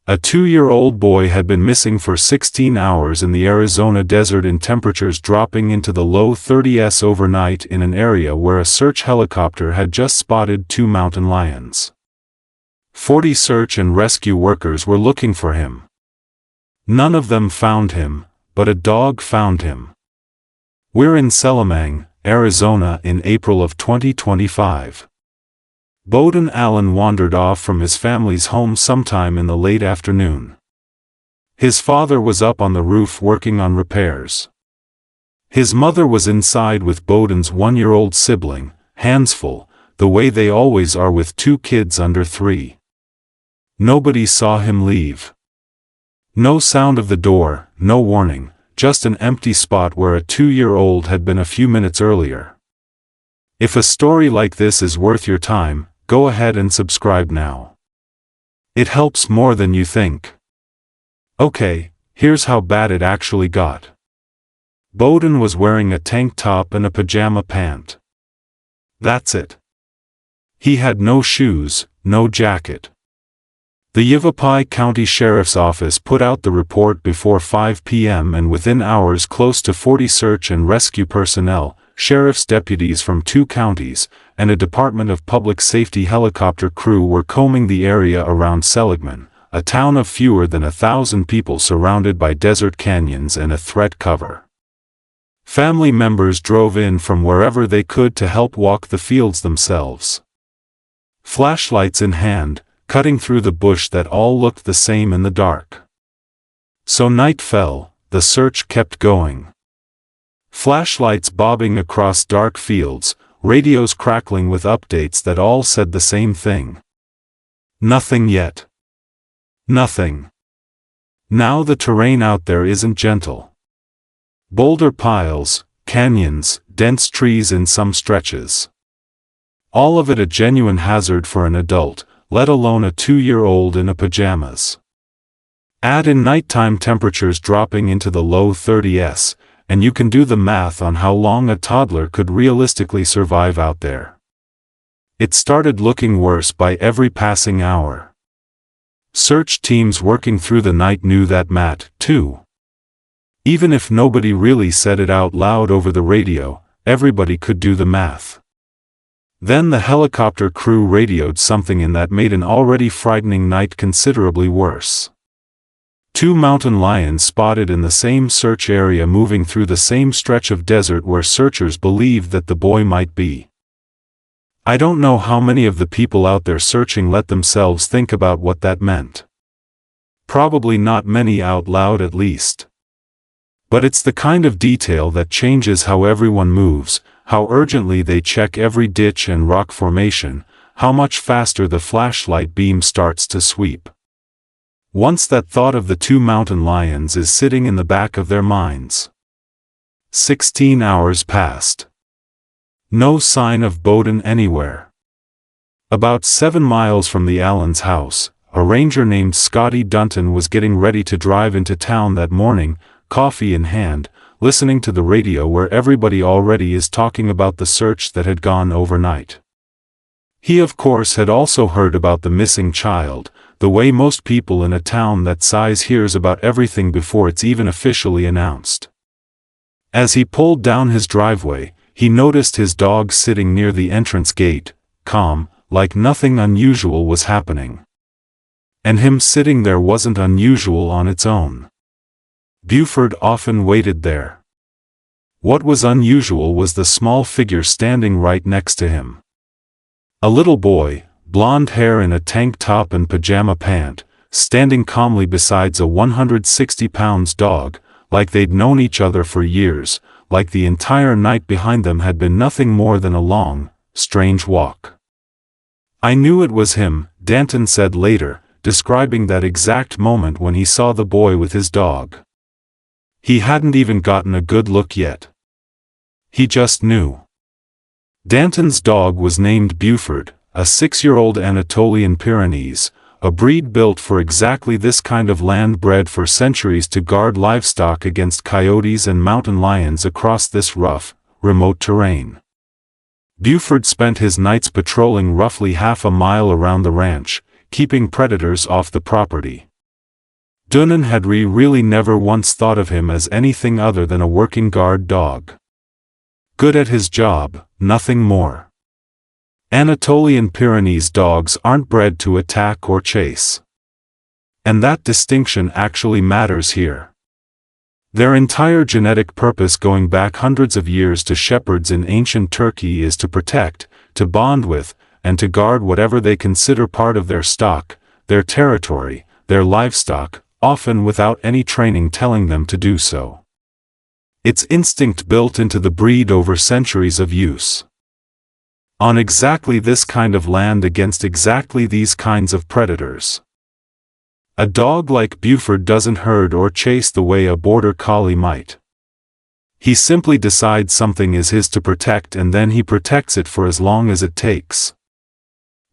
A 2-year-old boy had been missing for 16 hours in the Arizona desert in temperatures dropping into the low 30s overnight in an area where a search helicopter had just spotted 2 mountain lions. 40 search and rescue workers were looking for him. None of them found him, but a dog found him. We're in Selamang, Arizona in April of 2025. Bowden Allen wandered off from his family's home sometime in the late afternoon. His father was up on the roof working on repairs. His mother was inside with Bowden's 1-year-old sibling, hands full, the way they always are with 2 kids under 3. Nobody saw him leave. No sound of the door, no warning, just an empty spot where a 2-year-old had been a few minutes earlier. If a story like this is worth your time, go ahead and subscribe now. It helps more than you think. Okay, here's how bad it actually got. Bowden was wearing a tank top and a pajama pant. That's it. He had no shoes, no jacket. The Yavapai County Sheriff's Office put out the report before 5 p.m. and within hours close to 40 search and rescue personnel, sheriff's deputies from 2 counties, and a Department of Public Safety helicopter crew were combing the area around Seligman, a town of fewer than 1,000 people surrounded by desert canyons and a threat cover. Family members drove in from wherever they could to help walk the fields themselves. Flashlights in hand, cutting through the bush that all looked the same in the dark. So night fell, the search kept going. Flashlights bobbing across dark fields, radios crackling with updates that all said the same thing. Nothing yet. Nothing. Now the terrain out there isn't gentle. Boulder piles, canyons, dense trees in some stretches. All of it a genuine hazard for an adult, let alone a 2-year-old in a pajamas. Add in nighttime temperatures dropping into the low 30s, and you can do the math on how long a toddler could realistically survive out there. It started looking worse by every passing hour. Search teams working through the night knew that Matt, too. Even if nobody really said it out loud over the radio, everybody could do the math. Then the helicopter crew radioed something in that made an already frightening night considerably worse. 2 mountain lions spotted in the same search area moving through the same stretch of desert where searchers believed that the boy might be. I don't know how many of the people out there searching let themselves think about what that meant. Probably not many out loud at least. But it's the kind of detail that changes how everyone moves, how urgently they check every ditch and rock formation, how much faster the flashlight beam starts to sweep. Once that thought of the 2 mountain lions is sitting in the back of their minds. 16 hours passed. No sign of Bowden anywhere. About 7 miles from the Allens' house, a ranger named Scotty Dunton was getting ready to drive into town that morning, coffee in hand, listening to the radio where everybody already is talking about the search that had gone overnight. He of course had also heard about the missing child, the way most people in a town that size hears about everything before it's even officially announced. As he pulled down his driveway, he noticed his dog sitting near the entrance gate, calm, like nothing unusual was happening. And him sitting there wasn't unusual on its own. Buford often waited there. What was unusual was the small figure standing right next to him. A little boy, blonde hair in a tank top and pajama pant, standing calmly beside a 160-pound dog, like they'd known each other for years, like the entire night behind them had been nothing more than a long, strange walk. I knew it was him, Danton said later, describing that exact moment when he saw the boy with his dog. He hadn't even gotten a good look yet. He just knew. Danton's dog was named Buford, a 6-year-old Anatolian Pyrenees, a breed built for exactly this kind of land, bred for centuries to guard livestock against coyotes and mountain lions across this rough, remote terrain. Buford spent his nights patrolling roughly half a mile around the ranch, keeping predators off the property. Dunnan had really never once thought of him as anything other than a working guard dog. Good at his job, nothing more. Anatolian Pyrenees dogs aren't bred to attack or chase. And that distinction actually matters here. Their entire genetic purpose going back hundreds of years to shepherds in ancient Turkey is to protect, to bond with, and to guard whatever they consider part of their stock, their territory, their livestock, often without any training telling them to do so. It's instinct built into the breed over centuries of use. On exactly this kind of land against exactly these kinds of predators. A dog like Buford doesn't herd or chase the way a border collie might. He simply decides something is his to protect and then he protects it for as long as it takes.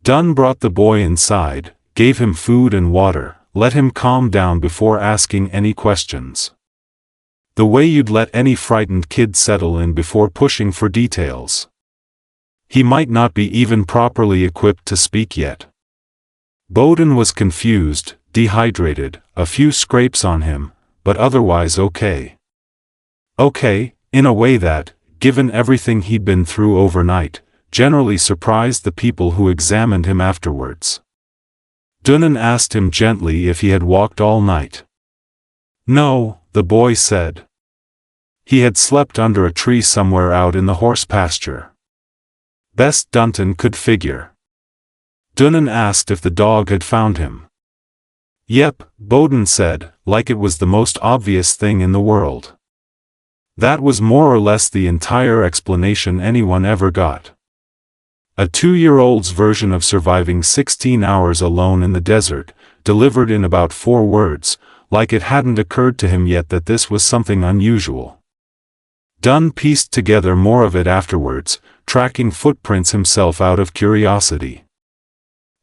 Dunn brought the boy inside, gave him food and water, let him calm down before asking any questions. The way you'd let any frightened kid settle in before pushing for details. He might not be even properly equipped to speak yet. Bowden was confused, dehydrated, a few scrapes on him, but otherwise okay. Okay, in a way that, given everything he'd been through overnight, generally surprised the people who examined him afterwards. Dunnan asked him gently if he had walked all night. No, the boy said. He had slept under a tree somewhere out in the horse pasture. Best Dunton could figure. Dunnan asked if the dog had found him. Yep, Bowden said, like it was the most obvious thing in the world. That was more or less the entire explanation anyone ever got. A 2-year-old's version of surviving 16 hours alone in the desert, delivered in about 4 words, like it hadn't occurred to him yet that this was something unusual. Dunn pieced together more of it afterwards, tracking footprints himself out of curiosity.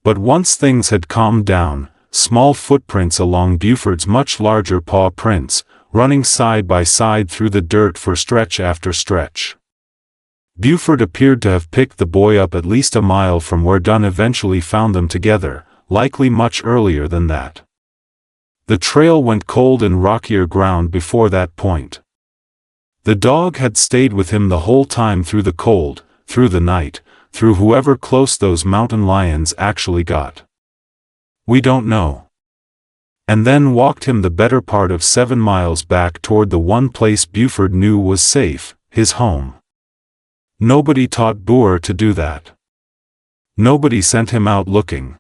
But once things had calmed down, small footprints along Buford's much larger paw prints, running side by side through the dirt for stretch after stretch. Buford appeared to have picked the boy up at least a mile from where Dunn eventually found them together, likely much earlier than that. The trail went cold in rockier ground before that point. The dog had stayed with him the whole time through the cold, through the night, through whoever close those mountain lions actually got. We don't know. And then walked him the better part of 7 miles back toward the one place Buford knew was safe, his home. Nobody taught Boer to do that. Nobody sent him out looking.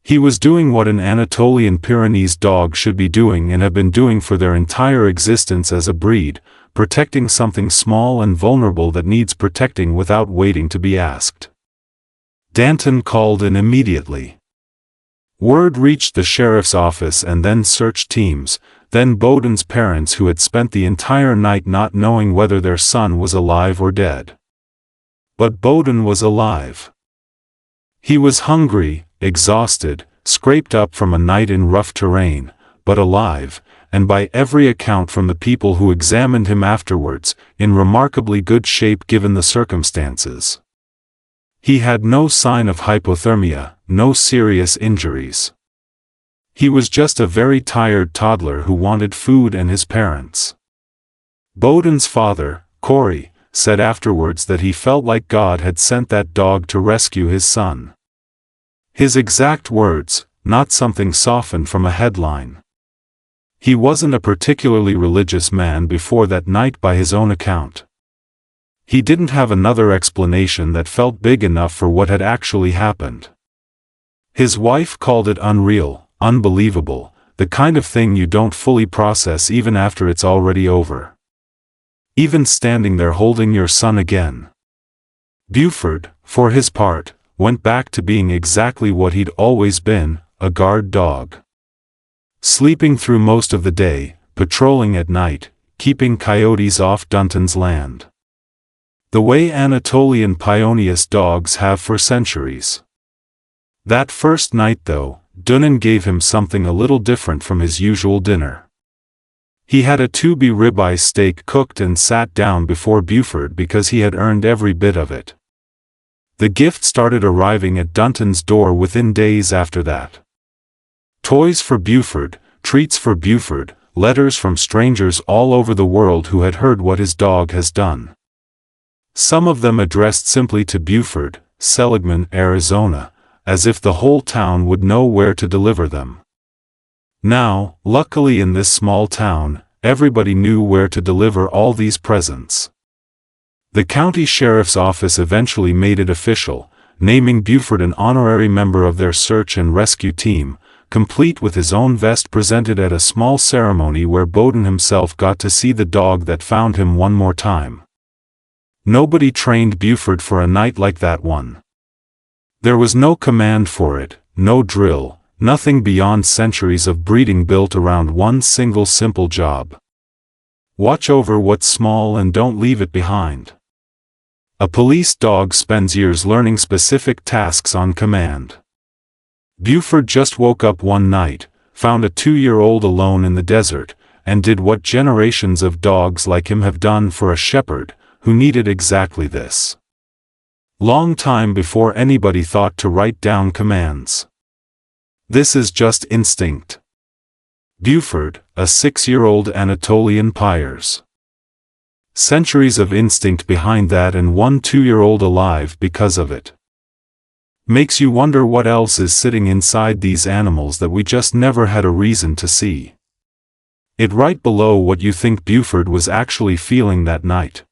He was doing what an Anatolian Pyrenees dog should be doing and have been doing for their entire existence as a breed, protecting something small and vulnerable that needs protecting without waiting to be asked. Danton called in immediately. Word reached the sheriff's office and then search teams, then Bowden's parents who had spent the entire night not knowing whether their son was alive or dead. But Bowden was alive. He was hungry, exhausted, scraped up from a night in rough terrain, but alive, and by every account from the people who examined him afterwards, in remarkably good shape given the circumstances. He had no sign of hypothermia, no serious injuries. He was just a very tired toddler who wanted food and his parents. Bowden's father, Corey, said afterwards that he felt like God had sent that dog to rescue his son. His exact words, not something softened from a headline. He wasn't a particularly religious man before that night by his own account. He didn't have another explanation that felt big enough for what had actually happened. His wife called it unreal, unbelievable, the kind of thing you don't fully process even after it's already over. Even standing there holding your son again. Buford, for his part, went back to being exactly what he'd always been, a guard dog. Sleeping through most of the day, patrolling at night, keeping coyotes off Dunton's land. The way Anatolian Pyrenees dogs have for centuries. That first night though, Dunnan gave him something a little different from his usual dinner. He had a 2B ribeye steak cooked and sat down before Buford because he had earned every bit of it. The gift started arriving at Dunton's door within days after that. Toys for Buford, treats for Buford, letters from strangers all over the world who had heard what his dog has done. Some of them addressed simply to Buford, Seligman, Arizona, as if the whole town would know where to deliver them. Now, luckily in this small town, everybody knew where to deliver all these presents. The county sheriff's office eventually made it official, naming Buford an honorary member of their search and rescue team, complete with his own vest presented at a small ceremony where Bowden himself got to see the dog that found him one more time. Nobody trained Buford for a night like that one. There was no command for it, no drill, nothing beyond centuries of breeding built around one single simple job. Watch over what's small and don't leave it behind. A police dog spends years learning specific tasks on command. Buford just woke up one night, found a 2-year-old alone in the desert, and did what generations of dogs like him have done for a shepherd, who needed exactly this. Long time before anybody thought to write down commands. This is just instinct. Buford, a 6-year-old Anatolian Pyres. Centuries of instinct behind that and one 2-year-old alive because of it. Makes you wonder what else is sitting inside these animals that we just never had a reason to see. It right below what you think Buford was actually feeling that night.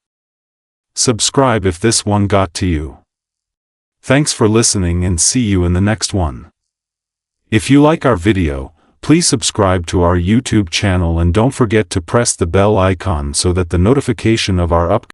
Subscribe if this one got to you. Thanks for listening and see you in the next one. If you like our video, please subscribe to our YouTube channel and don't forget to press the bell icon so that the notification of our upcoming